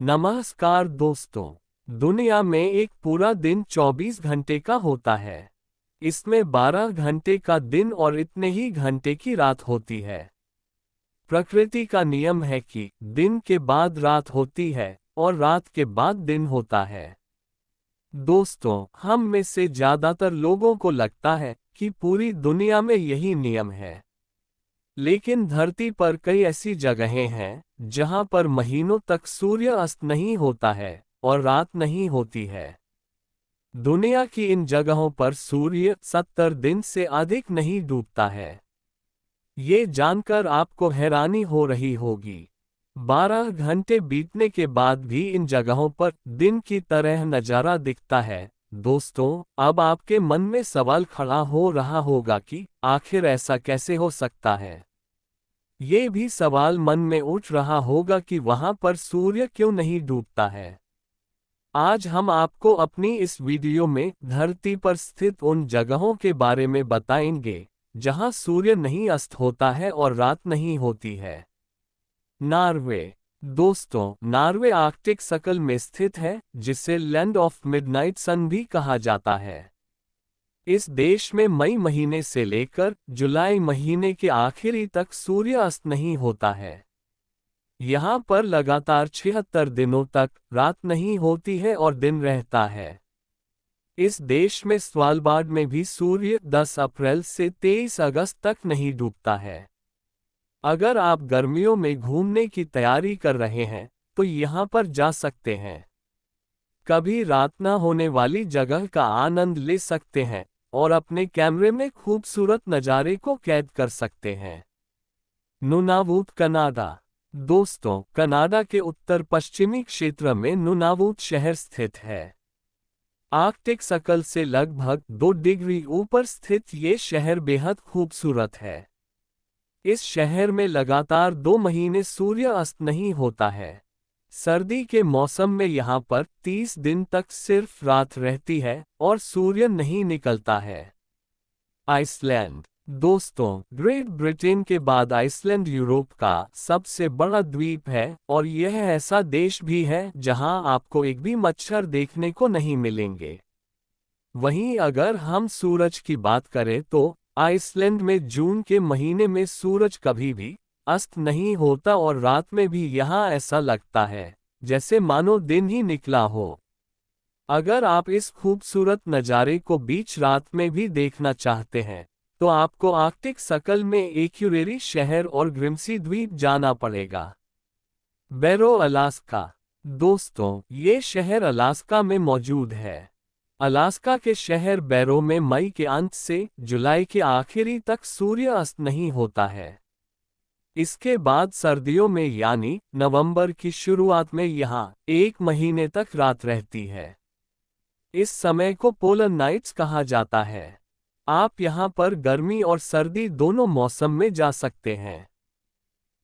नमस्कार दोस्तों। दुनिया में एक पूरा दिन 24 घंटे का होता है। इसमें 12 घंटे का दिन और इतने ही घंटे की रात होती है। प्रकृति का नियम है कि दिन के बाद रात होती है और रात के बाद दिन होता है। दोस्तों, हम में से ज्यादातर लोगों को लगता है कि पूरी दुनिया में यही नियम है। लेकिन धरती पर कई ऐसी जगहें हैं जहां पर महीनों तक सूर्य अस्त नहीं होता है और रात नहीं होती है। दुनिया की इन जगहों पर सूर्य 70 दिन से अधिक नहीं डूबता है। ये जानकर आपको हैरानी हो रही होगी। 12 घंटे बीतने के बाद भी इन जगहों पर दिन की तरह नजारा दिखता है। दोस्तों, अब आपके मन में सवाल खड़ा हो रहा होगा कि आखिर ऐसा कैसे हो सकता है। ये भी सवाल मन में उठ रहा होगा कि वहां पर सूर्य क्यों नहीं डूबता है। आज हम आपको अपनी इस वीडियो में धरती पर स्थित उन जगहों के बारे में बताएंगे जहां सूर्य नहीं अस्त होता है और रात नहीं होती है। नॉर्वे। दोस्तों, नॉर्वे आर्कटिक सर्कल में स्थित है, जिसे लैंड ऑफ मिडनाइट सन भी कहा जाता है। इस देश में मई महीने से लेकर जुलाई महीने के आखिरी तक सूर्य अस्त नहीं होता है। यहाँ पर लगातार 76 दिनों तक रात नहीं होती है और दिन रहता है। इस देश में स्वालबार्ड में भी सूर्य 10 अप्रैल से 23 अगस्त तक नहीं डूबता है। अगर आप गर्मियों में घूमने की तैयारी कर रहे हैं तो यहाँ पर जा सकते हैं। कभी रात न होने वाली जगह का आनंद ले सकते हैं और अपने कैमरे में खूबसूरत नज़ारे को कैद कर सकते हैं। नुनावूत, कनाडा। दोस्तों, कनाडा के उत्तर पश्चिमी क्षेत्र में नुनावूत शहर स्थित है। आर्कटिक सर्कल से लगभग 2 डिग्री ऊपर स्थित ये शहर बेहद खूबसूरत है। इस शहर में लगातार 2 महीने सूर्य अस्त नहीं होता है। सर्दी के मौसम में यहाँ पर 30 दिन तक सिर्फ रात रहती है और सूर्य नहीं निकलता है। आइसलैंड। दोस्तों, ग्रेट ब्रिटेन के बाद आइसलैंड यूरोप का सबसे बड़ा द्वीप है और यह ऐसा देश भी है जहां आपको एक भी मच्छर देखने को नहीं मिलेंगे। वहीं अगर हम सूरज की बात करें तो आइसलैंड में जून के महीने में सूरज कभी भी अस्त नहीं होता और रात में भी यहाँ ऐसा लगता है जैसे मानो दिन ही निकला हो। अगर आप इस खूबसूरत नज़ारे को बीच रात में भी देखना चाहते हैं तो आपको आर्कटिक सर्कल में एक्यूरेरी शहर और ग्रिम्सी द्वीप जाना पड़ेगा। बैरो, अलास्का। दोस्तों, ये शहर अलास्का में मौजूद है। अलास्का के शहर बैरो में मई के अंत से जुलाई के आखिरी तक सूर्य अस्त नहीं होता है। इसके बाद सर्दियों में यानी नवंबर की शुरुआत में यहाँ 1 महीने तक रात रहती है। इस समय को पोलर नाइट्स कहा जाता है। आप यहाँ पर गर्मी और सर्दी दोनों मौसम में जा सकते हैं।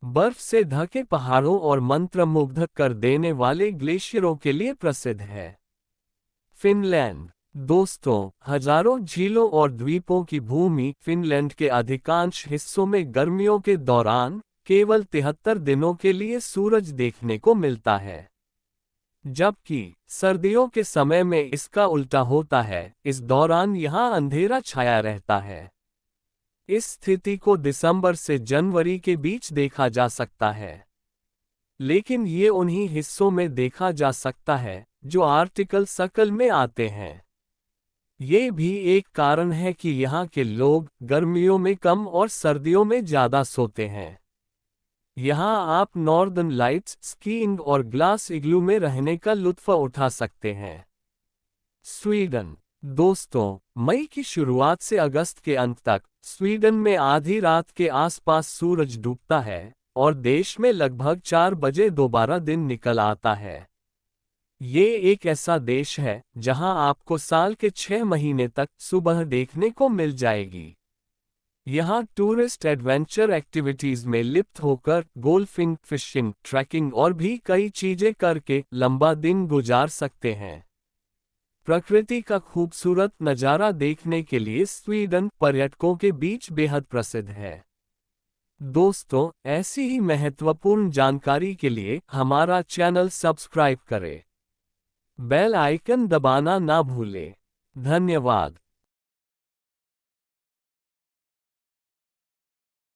बर्फ से ढके पहाड़ों और मंत्रमुग्ध कर देने वाले ग्लेशियरों के लिए प्रसिद्ध है। फिनलैंड। दोस्तों, हजारों झीलों और द्वीपों की भूमि फिनलैंड के अधिकांश हिस्सों में गर्मियों के दौरान केवल 73 दिनों के लिए सूरज देखने को मिलता है, जबकि सर्दियों के समय में इसका उल्टा होता है। इस दौरान यहाँ अंधेरा छाया रहता है। इस स्थिति को दिसंबर से जनवरी के बीच देखा जा सकता है, लेकिन ये उन्हीं हिस्सों में देखा जा सकता है जो आर्कटिकल सर्कल में आते हैं। ये भी एक कारण है कि यहाँ के लोग गर्मियों में कम और सर्दियों में ज़्यादा सोते हैं। यहाँ आप नॉर्दर्न लाइट्स, स्कीइंग और ग्लास इग्लू में रहने का लुत्फ़ उठा सकते हैं। स्वीडन। दोस्तों, मई की शुरुआत से अगस्त के अंत तक स्वीडन में आधी रात के आसपास सूरज डूबता है और देश में लगभग 4 बजे दोबारा दिन निकल आता है। ये एक ऐसा देश है जहां आपको साल के 6 महीने तक सुबह देखने को मिल जाएगी। यहाँ टूरिस्ट एडवेंचर एक्टिविटीज में लिप्त होकर गोल्फिंग, फिशिंग, ट्रैकिंग और भी कई चीजें करके लंबा दिन गुजार सकते हैं। प्रकृति का खूबसूरत नज़ारा देखने के लिए स्वीडन पर्यटकों के बीच बेहद प्रसिद्ध है। दोस्तों, ऐसी ही महत्वपूर्ण जानकारी के लिए हमारा चैनल सब्सक्राइब करें। बेल आइकन दबाना ना भूलें। धन्यवाद।